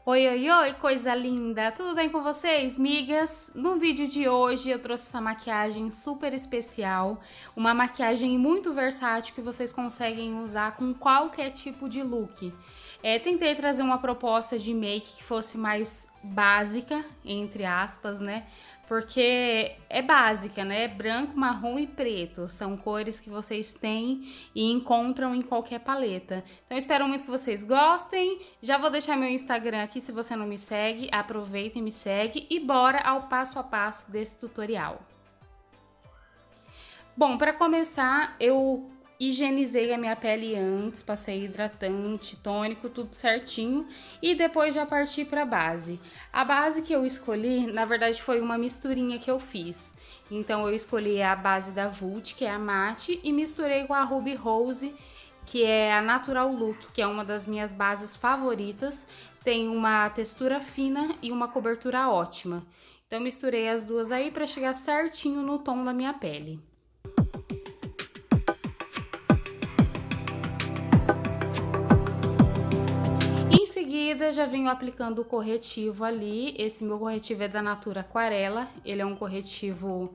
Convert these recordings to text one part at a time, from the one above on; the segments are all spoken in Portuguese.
Oi, oi, oi, coisa linda! Tudo bem com vocês, migas? No vídeo de hoje eu trouxe essa maquiagem super especial, uma maquiagem muito versátil que vocês conseguem usar com qualquer tipo de look. Tentei trazer uma proposta de make que fosse mais básica, entre aspas, né? Porque é básica, né? Branco, marrom e preto são cores que vocês têm e encontram em qualquer paleta. Então, espero muito que vocês gostem. Já vou deixar meu Instagram aqui se você não me segue. Aproveita e me segue e bora ao passo a passo desse tutorial. Bom, para começar, eu higienizei a minha pele antes, passei hidratante, tônico, tudo certinho e depois já parti para a base. A base que eu escolhi, na verdade, foi uma misturinha que eu fiz. Então eu escolhi a base da Vult, que é a mate, e misturei com a Ruby Rose, que é a Natural Look, que é uma das minhas bases favoritas. Tem uma textura fina e uma cobertura ótima. Então misturei as duas aí para chegar certinho no tom da minha pele. Em seguida, já venho aplicando o corretivo ali. Esse meu corretivo é da Natura Aquarela. Ele é um corretivo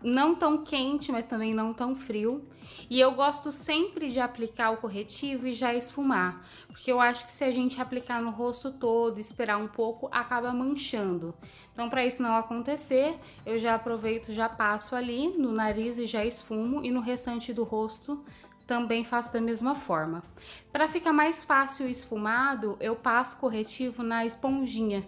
não tão quente, mas também não tão frio. E eu gosto sempre de aplicar o corretivo e já esfumar. Porque eu acho que se a gente aplicar no rosto todo e esperar um pouco, acaba manchando. Então, para isso não acontecer, eu já aproveito, já passo ali no nariz e já esfumo. E no restante do rosto também faço da mesma forma. Para ficar mais fácil o esfumado, eu passo corretivo na esponjinha.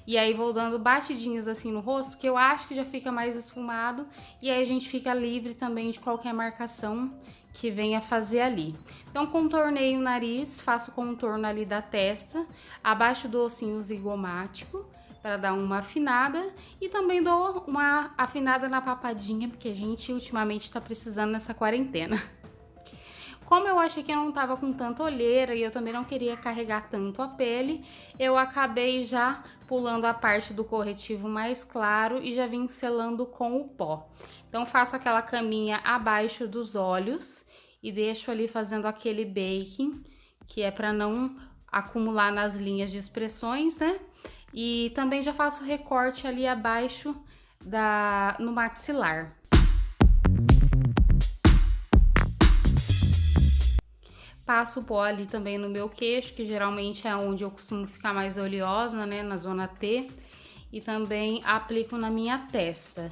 E aí vou dando batidinhas assim no rosto, que eu acho que já fica mais esfumado. E aí a gente fica livre também de qualquer marcação que venha fazer ali. Então contornei o nariz, faço o contorno ali da testa, abaixo do ossinho zigomático, para dar uma afinada, e também dou uma afinada na papadinha, porque a gente ultimamente tá precisando nessa quarentena. Como eu achei que eu não tava com tanta olheira e eu também não queria carregar tanto a pele, eu acabei já pulando a parte do corretivo mais claro e já vim selando com o pó. Então faço aquela caminha abaixo dos olhos e deixo ali fazendo aquele baking, que é para não acumular nas linhas de expressões, né? E também já faço recorte ali abaixo no maxilar. Passo o pó ali também no meu queixo, que geralmente é onde eu costumo ficar mais oleosa, né, na zona T. E também aplico na minha testa.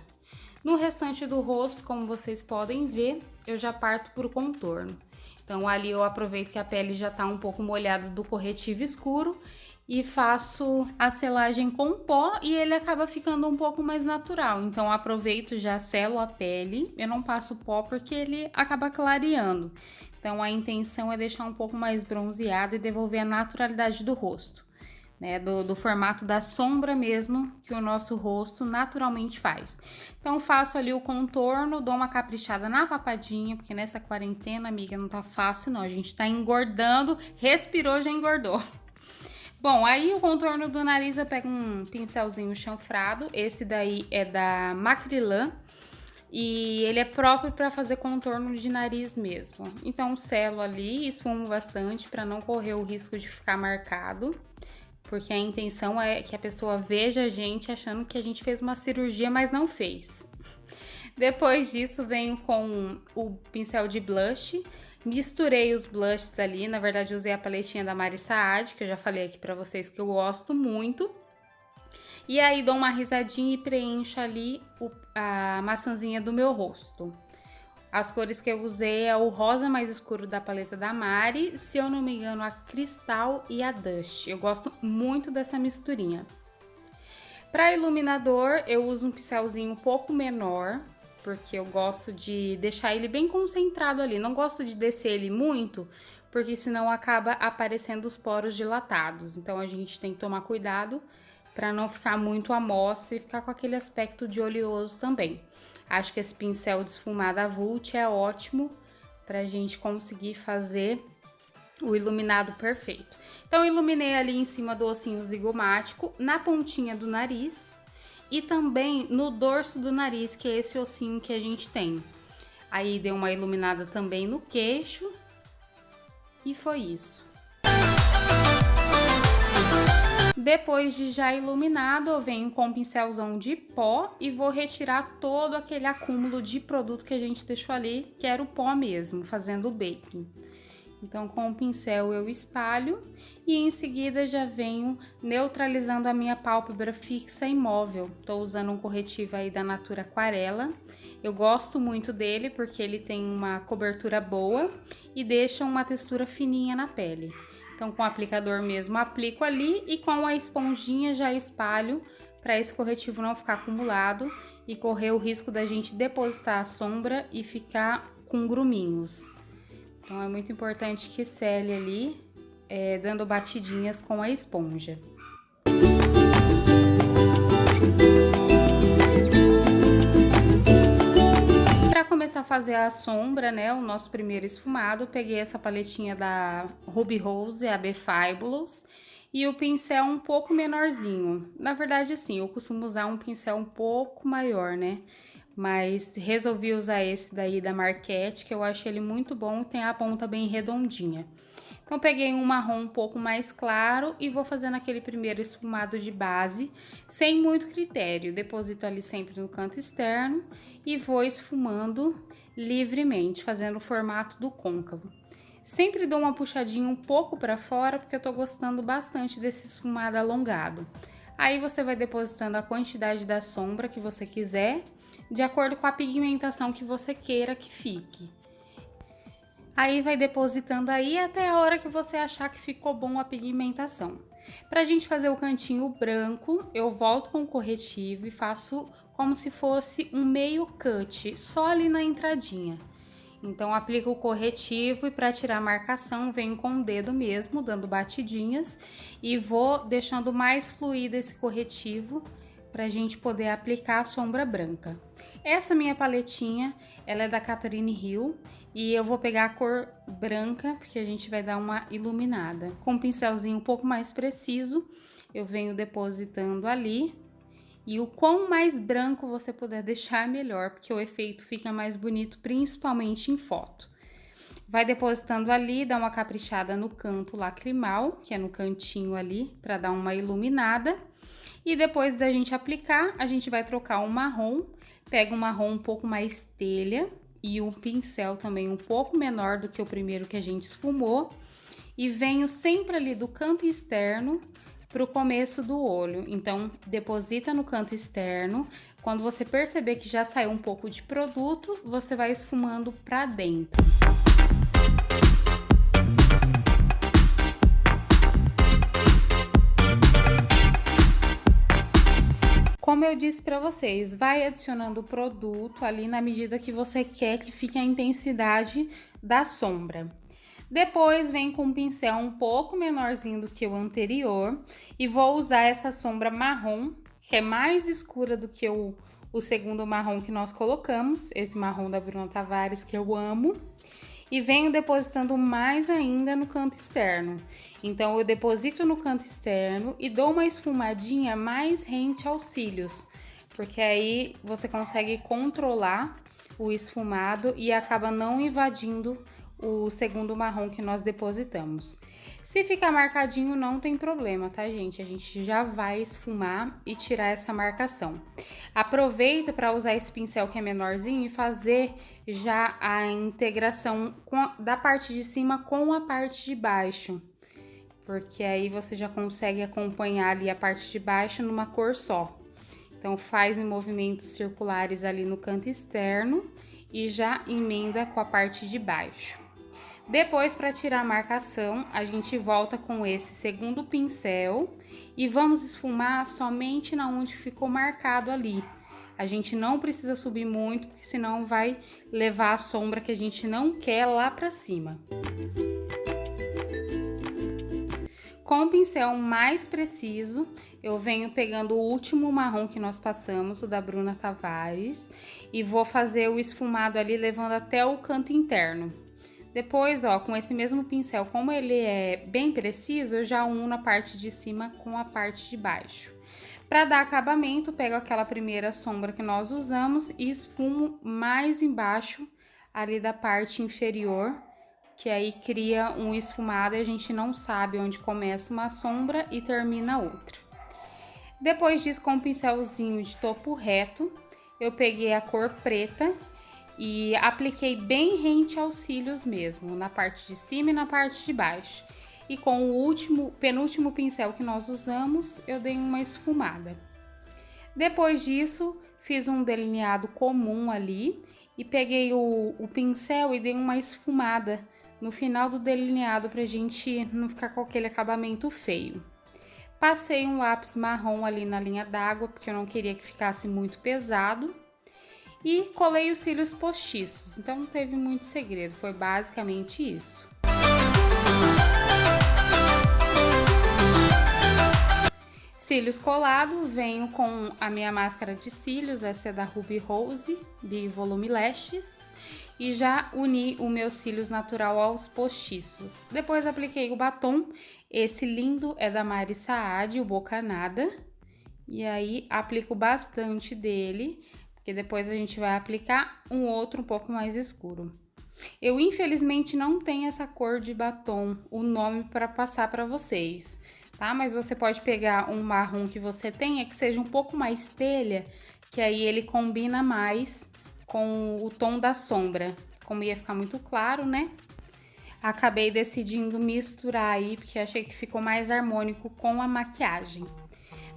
No restante do rosto, como vocês podem ver, eu já parto pro contorno. Então ali eu aproveito que a pele já tá um pouco molhada do corretivo escuro e faço a selagem com pó e ele acaba ficando um pouco mais natural. Então aproveito, já selo a pele, eu não passo pó porque ele acaba clareando. Então a intenção é deixar um pouco mais bronzeado e devolver a naturalidade do rosto, né? Do formato da sombra mesmo que o nosso rosto naturalmente faz. Então faço ali o contorno, dou uma caprichada na papadinha, porque nessa quarentena, amiga, não tá fácil não. A gente tá engordando, respirou, já engordou. Bom, aí o contorno do nariz eu pego um pincelzinho chanfrado, esse daí é da Macrylan. E ele é próprio para fazer contorno de nariz mesmo. Então selo ali, esfumo bastante para não correr o risco de ficar marcado. Porque a intenção é que a pessoa veja a gente achando que a gente fez uma cirurgia, mas não fez. Depois disso venho com o pincel de blush. Misturei os blushes ali, na verdade usei a paletinha da Mari Saad, que eu já falei aqui para vocês que eu gosto muito. E aí dou uma risadinha e preencho ali a maçãzinha do meu rosto. As cores que eu usei é o rosa mais escuro da paleta da Mari, se eu não me engano a Cristal e a Dust. Eu gosto muito dessa misturinha. Para iluminador eu uso um pincelzinho um pouco menor, porque eu gosto de deixar ele bem concentrado ali. Não gosto de descer ele muito, porque senão acaba aparecendo os poros dilatados. Então a gente tem que tomar cuidado para não ficar muito à mostra e ficar com aquele aspecto de oleoso também. Acho que esse pincel de esfumar da Vult é ótimo pra gente conseguir fazer o iluminado perfeito. Então, iluminei ali em cima do ossinho zigomático, na pontinha do nariz e também no dorso do nariz, que é esse ossinho que a gente tem. Aí, dei uma iluminada também no queixo e foi isso. Depois de já iluminado, eu venho com um pincelzão de pó e vou retirar todo aquele acúmulo de produto que a gente deixou ali, que era o pó mesmo, fazendo o baking. Então, com o pincel eu espalho e em seguida já venho neutralizando a minha pálpebra fixa e móvel. Tô usando um corretivo aí da Natura Aquarela. Eu gosto muito dele porque ele tem uma cobertura boa e deixa uma textura fininha na pele. Então, com o aplicador mesmo, aplico ali e com a esponjinha já espalho para esse corretivo não ficar acumulado e correr o risco da gente depositar a sombra e ficar com gruminhos. Então, é muito importante que sele ali, dando batidinhas com a esponja. Para começar a fazer a sombra, né, o nosso primeiro esfumado, eu peguei essa paletinha da Ruby Rose, a B-Fabulous, e o pincel um pouco menorzinho. Na verdade, assim, eu costumo usar um pincel um pouco maior, né? Mas resolvi usar esse daí da Marquette, que eu acho ele muito bom e tem a ponta bem redondinha. Então, peguei um marrom um pouco mais claro e vou fazendo aquele primeiro esfumado de base, sem muito critério. Deposito ali sempre no canto externo e vou esfumando livremente, fazendo o formato do côncavo. Sempre dou uma puxadinha um pouco para fora, porque eu tô gostando bastante desse esfumado alongado. Aí você vai depositando a quantidade da sombra que você quiser, de acordo com a pigmentação que você queira que fique. Aí vai depositando aí até a hora que você achar que ficou bom a pigmentação. Pra gente fazer o cantinho branco, eu volto com o corretivo e faço como se fosse um meio cut, só ali na entradinha. Então, aplico o corretivo e para tirar a marcação, venho com o dedo mesmo, dando batidinhas e vou deixando mais fluido esse corretivo para a gente poder aplicar a sombra branca. Essa minha paletinha, ela é da Catherine Hill e eu vou pegar a cor branca, porque a gente vai dar uma iluminada. Com um pincelzinho um pouco mais preciso, eu venho depositando ali. E o quão mais branco você puder deixar, melhor, porque o efeito fica mais bonito, principalmente em foto. Vai depositando ali, dá uma caprichada no canto lacrimal, que é no cantinho ali, para dar uma iluminada. E depois da gente aplicar, a gente vai trocar o marrom, pega um marrom um pouco mais telha e um pincel também um pouco menor do que o primeiro que a gente esfumou. E venho sempre ali do canto externo para o começo do olho. Então, deposita no canto externo. Quando você perceber que já saiu um pouco de produto, você vai esfumando para dentro. Como eu disse para vocês, vai adicionando o produto ali na medida que você quer que fique a intensidade da sombra. Depois vem com um pincel um pouco menorzinho do que o anterior e vou usar essa sombra marrom, que é mais escura do que o segundo marrom que nós colocamos, esse marrom da Bruna Tavares que eu amo. E venho depositando mais ainda no canto externo. Então, eu deposito no canto externo e dou uma esfumadinha mais rente aos cílios, porque aí você consegue controlar o esfumado e acaba não invadindo o segundo marrom que nós depositamos. Se ficar marcadinho, não tem problema, tá, gente? A gente já vai esfumar e tirar essa marcação. Aproveita para usar esse pincel que é menorzinho e fazer já a integração da parte de cima com a parte de baixo, porque aí você já consegue acompanhar ali a parte de baixo numa cor só. Então, faz em movimentos circulares ali no canto externo e já emenda com a parte de baixo. Depois, para tirar a marcação, a gente volta com esse segundo pincel e vamos esfumar somente na onde ficou marcado ali. A gente não precisa subir muito, porque senão vai levar a sombra que a gente não quer lá para cima. Com o pincel mais preciso, eu venho pegando o último marrom que nós passamos, o da Bruna Tavares, e vou fazer o esfumado ali, levando até o canto interno. Depois, ó, com esse mesmo pincel, como ele é bem preciso, eu já uno a parte de cima com a parte de baixo. Para dar acabamento, pego aquela primeira sombra que nós usamos e esfumo mais embaixo ali da parte inferior, que aí cria um esfumado e a gente não sabe onde começa uma sombra e termina outra. Depois disso, com um pincelzinho de topo reto, eu peguei a cor preta e apliquei bem rente aos cílios mesmo, na parte de cima e na parte de baixo. E com o penúltimo pincel que nós usamos, eu dei uma esfumada. Depois disso, fiz um delineado comum ali e peguei o pincel e dei uma esfumada no final do delineado pra gente não ficar com aquele acabamento feio. Passei um lápis marrom ali na linha d'água, porque eu não queria que ficasse muito pesado. E colei os cílios postiços, então não teve muito segredo, foi basicamente isso. Cílios colados, venho com a minha máscara de cílios, essa é da Ruby Rose, Big Volume Lashes. E já uni os meus cílios natural aos postiços. Depois apliquei o batom, esse lindo é da Mari Saad, o Bocanada. E aí aplico bastante dele, porque depois a gente vai aplicar um outro um pouco mais escuro. Eu infelizmente não tenho essa cor de batom, o nome para passar para vocês, tá? Mas você pode pegar um marrom que você tenha, que seja um pouco mais telha, que aí ele combina mais com o tom da sombra. Como ia ficar muito claro, né? Acabei decidindo misturar aí, porque achei que ficou mais harmônico com a maquiagem.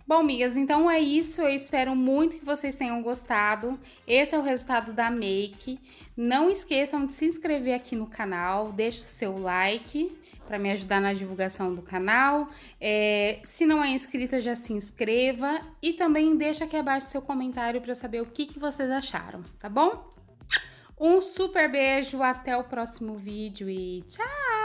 Bom, amigas, então é isso. Eu espero muito que vocês tenham gostado. Esse é o resultado da make. Não esqueçam de se inscrever aqui no canal. Deixe o seu like para me ajudar na divulgação do canal. Se não é inscrita, já se inscreva. E também deixa aqui abaixo seu comentário para eu saber o que vocês acharam, tá bom? Um super beijo, até o próximo vídeo e tchau!